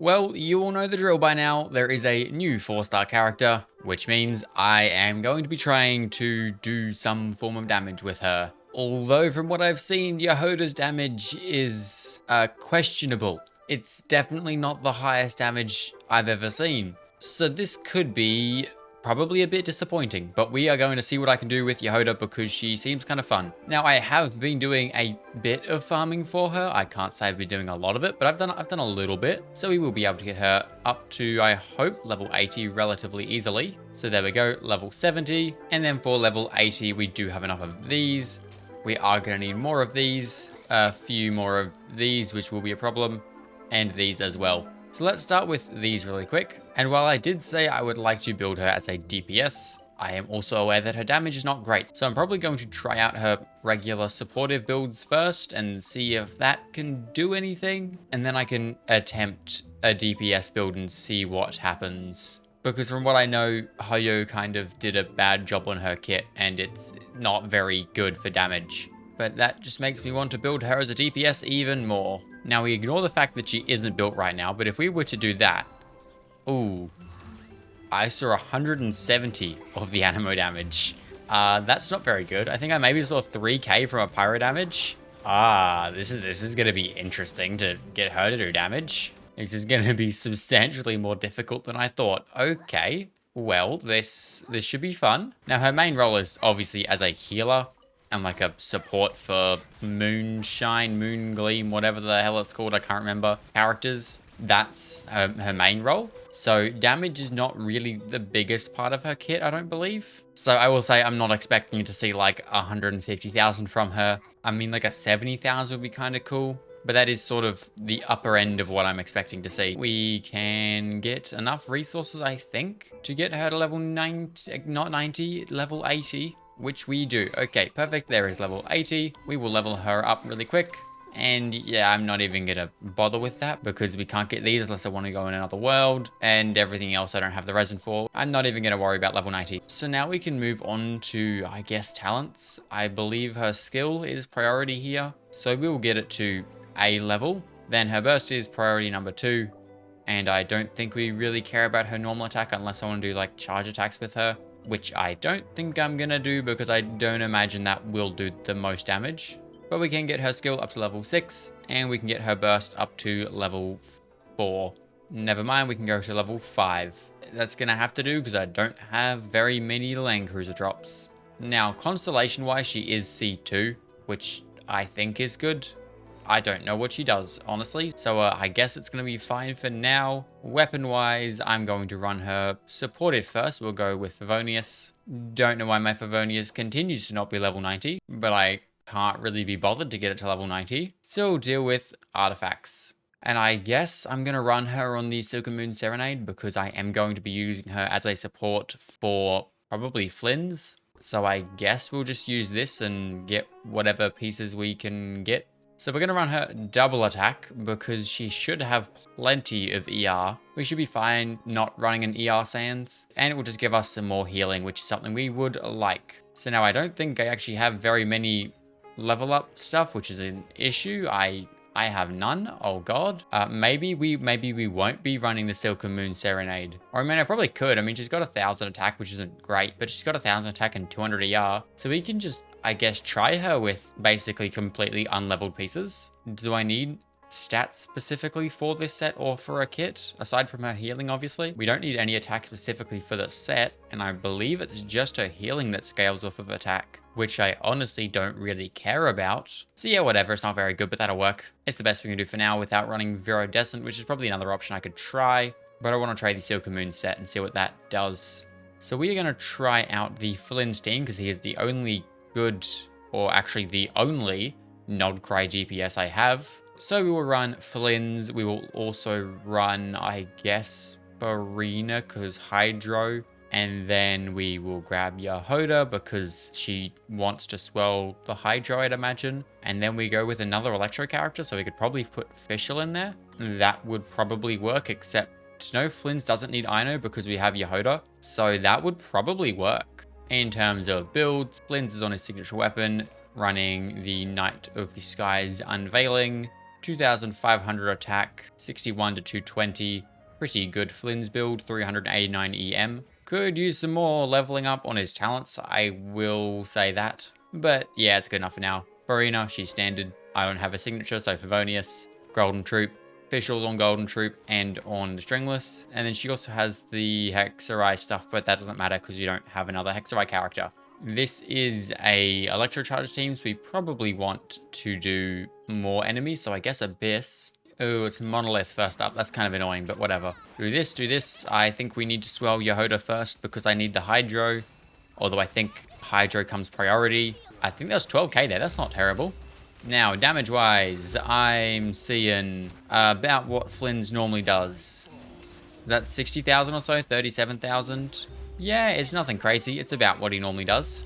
Well, you all know the drill by now. There is a new 4-star character, which means I am going to be trying to do some form of damage with her. Although from what I've seen, Jahoda's damage is questionable. It's definitely not the highest damage I've ever seen. So this could be probably a bit disappointing, but we are going to see what I can do with Jahoda because she seems kind of fun. Now, I have been doing a bit of farming for her. I can't say I've been doing a lot of it, but I've done a little bit. So we will be able to get her up to, I hope, level 80 relatively easily. So there we go, level 70. And then for level 80, we do have enough of these. We are going to need more of these, a few more of these, which will be a problem, and these as well. So let's start with these really quick. And while I did say I would like to build her as a DPS, I am also aware that her damage is not great. So I'm probably going to try out her regular supportive builds first and see if that can do anything. And then I can attempt a DPS build and see what happens. Because from what I know, Hoyo kind of did a bad job on her kit and it's not very good for damage. But that just makes me want to build her as a DPS even more. Now we ignore the fact that she isn't built right now, but if we were to do that, ooh, I saw 170 of the animo damage. That's not very good. I think I maybe saw 3k from a pyro damage. This is gonna be interesting to get her to do damage. This is gonna be substantially more difficult than I thought. Okay, well, this should be fun. Now her main role is obviously as a healer and like a support for Moonshine, Moongleam, whatever the hell it's called, I can't remember, characters. That's her main role. So damage is not really the biggest part of her kit, I don't believe. So I will say I'm not expecting to see like 150,000 from her. I mean, like a 70,000 would be kind of cool. But that is sort of the upper end of what I'm expecting to see. We can get enough resources, I think, to get her to level 90, not 90, level 80, which we do. Okay, perfect. There is level 80. We will level her up really quick. And yeah, I'm not even gonna bother with that because we can't get these unless I want to go in another world, and everything else I don't have the resin for. I'm not even gonna worry about level 90. So now we can move on to, I guess, talents. I believe her skill is priority here. So we will get it to A level. Then her burst is priority number 2. And I don't think we really care about her normal attack unless I want to do like charge attacks with her, which I don't think I'm gonna do because I don't imagine that will do the most damage. But we can get her skill up to level 6, and we can get her burst up to level 4. Never mind, we can go to level 5. That's gonna have to do because I don't have very many Land Cruiser drops. Now, constellation-wise, she is C2, which I think is good. I don't know what she does, honestly, so I guess it's going to be fine for now. Weapon-wise, I'm going to run her supportive first. We'll go with Favonius. Don't know why my Favonius continues to not be level 90, but I can't really be bothered to get it to level 90. So we'll deal with artifacts. And I guess I'm going to run her on the Silken Moon Serenade because I am going to be using her as a support for probably Flynn's. So I guess we'll just use this and get whatever pieces we can get. So we're going to run her double attack because she should have plenty of ER. We should be fine not running an ER Sands, and it will just give us some more healing, which is something we would like. So now I don't think I actually have very many level up stuff, which is an issue. I have none. Oh god. Maybe we won't be running the Silken Moon Serenade. Or I mean, I probably could. I mean, she's got 1,000 attack, which isn't great, but she's got 1,000 attack and 200 ER. So we can just, I guess, try her with basically completely unleveled pieces. Do I need stats specifically for this set or for a kit, aside from her healing? Obviously we don't need any attack specifically for the set, and I believe it's just her healing that scales off of attack, which I honestly don't really care about. So yeah, whatever, it's not very good, but that'll work. It's the best we can do for now without running Virodescent, which is probably another option I could try, but I want to try the Silken Moon set and see what that does. So we are going to try out the Flynn's team because he is the only good, or actually the only Nodcry DPS I have. So we will run Flynn's. We will also run, I guess, Farina because Hydro. And then we will grab Jahoda because she wants to swell the Hydro, I'd imagine. And then we go with another Electro character, so we could probably put Fischl in there. That would probably work, except no, Flynn's doesn't need Ino because we have Jahoda. So that would probably work. In terms of builds, Flynn's is on his signature weapon, running the Night of the Skies Unveiling. 2,500 attack, 61 to 220. Pretty good Flynn's build, 389 EM. Could use some more leveling up on his talents, I will say that. But yeah, it's good enough for now. Farina, she's standard. I don't have a signature, so Favonius, Golden Troop, officials on Golden Troop and on the Stringless. And then she also has the Hexerai stuff, but that doesn't matter because you don't have another Hexerai character. This is a Electrocharge team, so we probably want to do more enemies. So I guess Abyss. Oh, it's Monolith first up. That's kind of annoying, but whatever. Do this, do this. I think we need to swell Jahoda first because I need the Hydro. Although I think Hydro comes priority. I think that's 12k there. That's not terrible. Now, damage-wise, I'm seeing about what Flynn's normally does. That's 60,000 or so, 37,000. Yeah, it's nothing crazy. It's about what he normally does.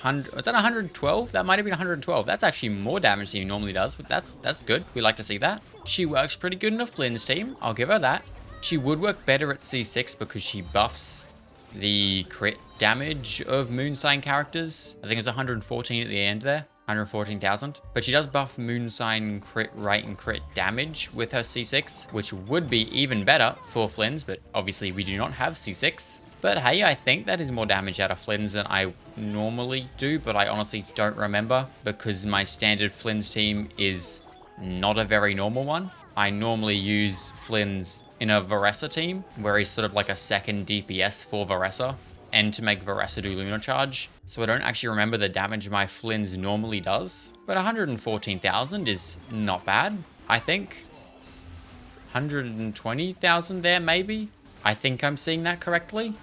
Is that 112? That might have been 112. That's actually more damage than he normally does, but that's good. We like to see that. She works pretty good in a Flynn's team. I'll give her that. She would work better at C6 because she buffs the crit damage of Moonsign characters. I think it's 114 at the end there. 114,000. But she does buff Moonsign crit rate and crit damage with her C6, which would be even better for Flynn's, but obviously we do not have C6. But hey, I think that is more damage out of Flynn's than I normally do, but I honestly don't remember because my standard Flynn's team is not a very normal one. I normally use Flynn's in a Varessa team, where he's sort of like a second DPS for Varessa, and to make Varessa do Lunar Charge. So I don't actually remember the damage my Flynn's normally does, but 114,000 is not bad, I think. 120,000 there, maybe? I think I'm seeing that correctly.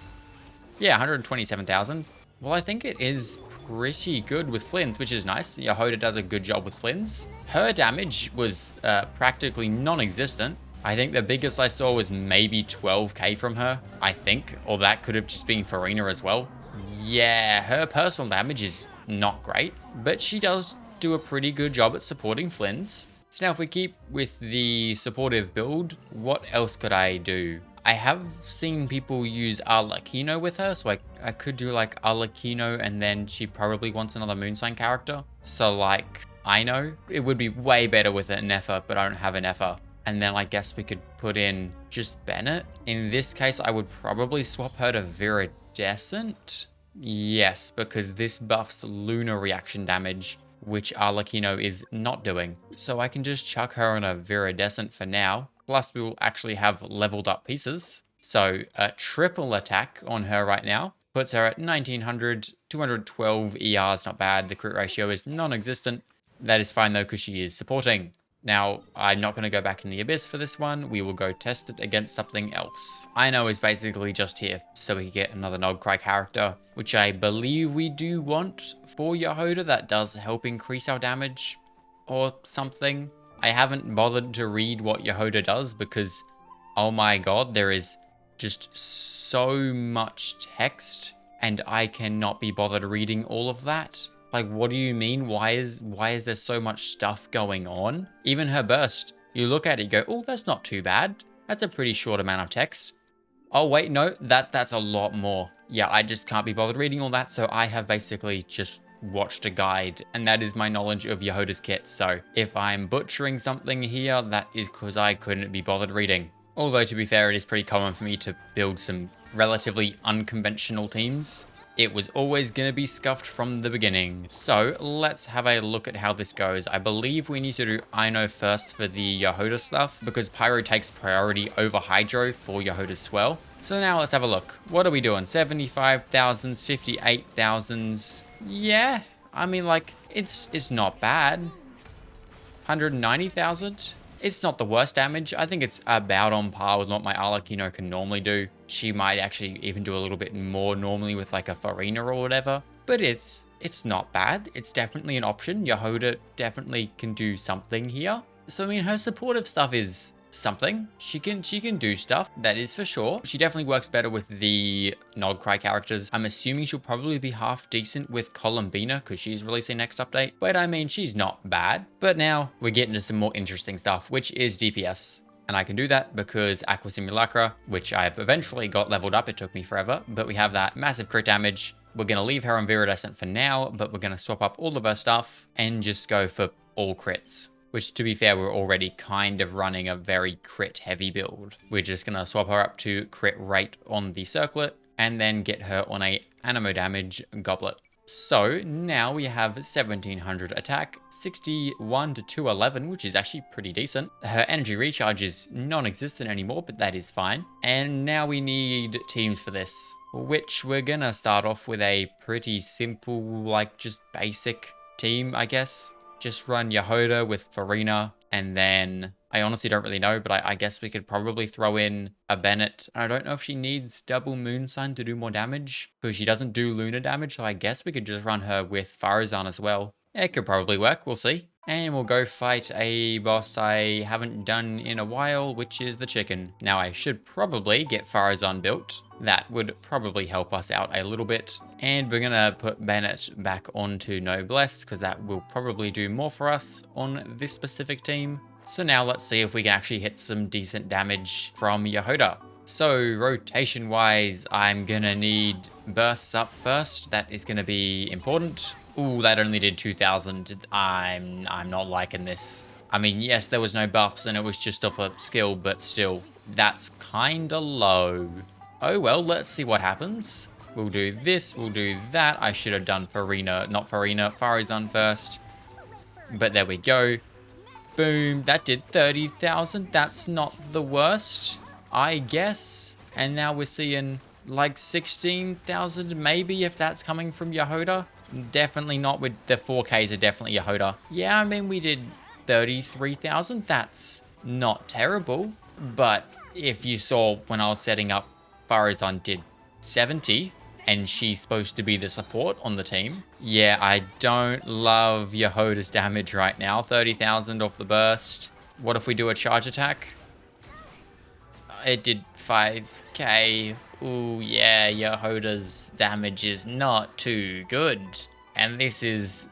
Yeah, 127,000. Well, I think it is pretty good with Flynn's, which is nice. Jahoda does a good job with Flynn's. Her damage was practically non-existent. I think the biggest I saw was maybe 12k from her, I think. Or that could have just been Farina as well. Yeah, her personal damage is not great, but she does do a pretty good job at supporting Flynn's. So now if we keep with the supportive build, what else could I do? I have seen people use Arlecchino with her, so I could do like Arlecchino and then she probably wants another Moonsign character. So like, I know it would be way better with an Nefer, but I don't have an Nefer. And then I guess we could put in just Bennett. In this case, I would probably swap her to Viridescent. Yes, because this buffs lunar reaction damage, which Arlecchino is not doing. So I can just chuck her on a Viridescent for now. Plus, we will actually have leveled up pieces. So a triple attack on her right now puts her at 1900, 212 ER is not bad. The crit ratio is non-existent. That is fine though, because she is supporting. Now, I'm not going to go back in the Abyss for this one. We will go test it against something else. I know is basically just here so we can get another Nogcry character, which I believe we do want for Jahoda. That does help increase our damage or something. I haven't bothered to read what Jahoda does because, oh my god, there is just so much text and I cannot be bothered reading all of that. Like, what do you mean? Why is there so much stuff going on? Even her burst, you look at it, you go, oh, that's not too bad. That's a pretty short amount of text. Oh, wait, no, that's a lot more. Yeah, I just can't be bothered reading all that, so I have basically just watched a guide, and that is my knowledge of Jahoda's kit. So if I'm butchering something here, that is because I couldn't be bothered reading. Although, to be fair, it is pretty common for me to build some relatively unconventional teams. It was always going to be scuffed from the beginning. So let's have a look at how this goes. I believe we need to do Ino first for the Jahoda stuff because Pyro takes priority over Hydro for Jahoda's swell. So now let's have a look. What are we doing? 75,000s, 58,000s. Yeah, I mean, like, it's not bad. 190,000. It's not the worst damage. I think it's about on par with what my Arlecchino can normally do. She might actually even do a little bit more normally with like a Farina or whatever. But it's not bad. It's definitely an option. Jahoda definitely can do something here. So I mean, her supportive stuff is something. She can do stuff, that is for sure. She definitely works better with the Nogcry characters. I'm assuming she'll probably be half decent with Columbina because she's releasing next update. But I mean, she's not bad. But now we're getting to some more interesting stuff, which is DPS. And I can do that because Aqua Simulacra, which I've eventually got leveled up. It took me forever, but we have that massive crit damage. We're going to leave her on Viridescent for now, but we're going to swap up all of her stuff and just go for all crits. which to be fair, we're already kind of running a very crit heavy build. We're just going to swap her up to crit rate on the circlet and then get her on a animo damage goblet. So now we have 1700 attack, 61 to 211, which is actually pretty decent. Her energy recharge is non-existent anymore, but that is fine. And now we need teams for this, which we're gonna start off with a pretty simple, like just basic team, I guess. Just run Jahoda with Farina, and then I honestly don't really know, but I guess we could probably throw in a Bennett. I don't know if she needs double Moonsign to do more damage, because she doesn't do Lunar damage, so I guess we could just run her with Farazan as well. It could probably work, we'll see. And we'll go fight a boss I haven't done in a while, which is the chicken. Now I should probably get Farazan built. That would probably help us out a little bit. And we're gonna put Bennett back onto Noblesse, because that will probably do more for us on this specific team. So now let's see if we can actually hit some decent damage from Jahoda. So rotation wise, I'm gonna need bursts up first. That is gonna be important. Ooh, that only did 2000. I'm not liking this. I mean, yes, there was no buffs and it was just off a skill, but still, that's kinda low. Oh well, let's see what happens. We'll do this, we'll do that. I should have done Farazan first. But there we go. Boom, that did 30,000. That's not the worst, I guess. And now we're seeing like 16,000 maybe, if that's coming from Jahoda. Definitely not with the 4Ks are definitely Jahoda. Yeah, I mean, we did 33,000. That's not terrible. But if you saw when I was setting up, Farazan did 70. And she's supposed to be the support on the team. Yeah, I don't love Jahoda's damage right now. 30,000 off the burst. What if we do a charge attack? It did 5k. Ooh, yeah, Jahoda's damage is not too good. And this is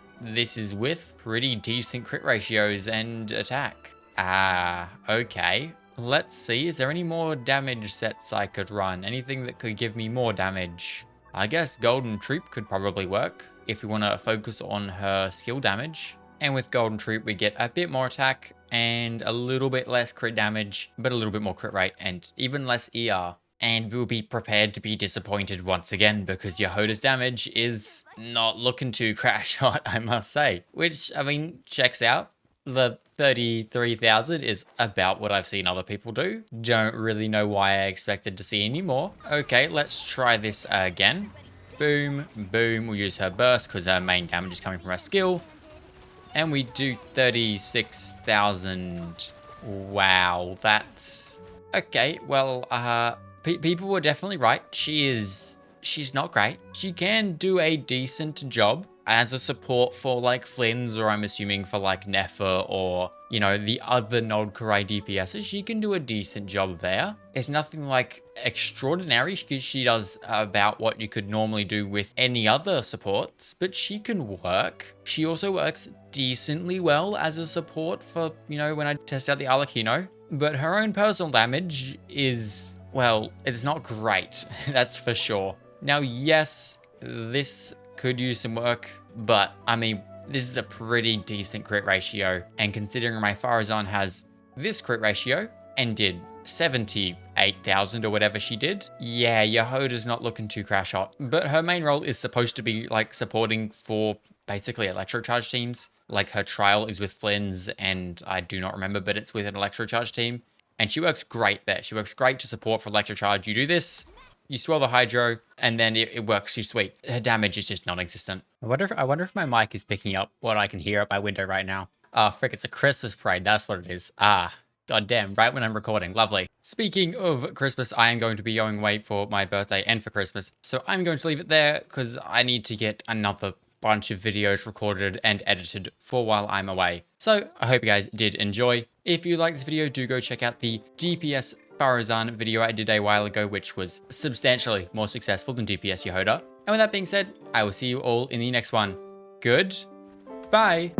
with pretty decent crit ratios and attack. Ah, okay. Let's see, is there any more damage sets I could run? Anything that could give me more damage? I guess Golden Troop could probably work if we want to focus on her skill damage. And with Golden Troop, we get a bit more attack and a little bit less crit damage, but a little bit more crit rate and even less ER. And we'll be prepared to be disappointed once again because Jahoda's damage is not looking too crash hot, I must say. Which, I mean, checks out. The 33,000 is about what I've seen other people do. Don't really know why I expected to see any more. Okay, let's try this again. Boom, boom. We'll use her burst because her main damage is coming from her skill. And we do 36,000. Wow, that's... Okay, well, people were definitely right. She's not great. She can do a decent job as a support for like Flynn's, or I'm assuming for like Nefer, or, you know, the other Nod Karai DPSs. She can do a decent job there. It's nothing like extraordinary because she does about what you could normally do with any other supports, but she can work. She also works decently well as a support for, you know, when I test out the Arlecchino. But her own personal damage is, well, it's not great. That's for sure. Now, yes, this could use some work, but I mean, this is a pretty decent crit ratio. And considering my Farazan has this crit ratio and did 78,000 or whatever she did, yeah, Jahoda's not looking too crash hot. But her main role is supposed to be like supporting for basically electrocharge teams. Like her trial is with Flynn's, and I do not remember, but it's with an electrocharge team. And she works great there. She works great to support for electrocharge. You do this, you swirl the hydro, and then it works. She's sweet. Her damage is just non-existent. I wonder if my mic is picking up what I can hear at my window right now. Oh, frick, it's a Christmas parade. That's what it is. Ah, goddamn, right when I'm recording. Lovely. Speaking of Christmas, I am going to be going away for my birthday and for Christmas. So I'm going to leave it there because I need to get another bunch of videos recorded and edited for while I'm away. So I hope you guys did enjoy. If you liked this video, do go check out the DPS Farazan video I did a while ago, which was substantially more successful than DPS Jahoda. And with that being said, I will see you all in the next one. Goodbye.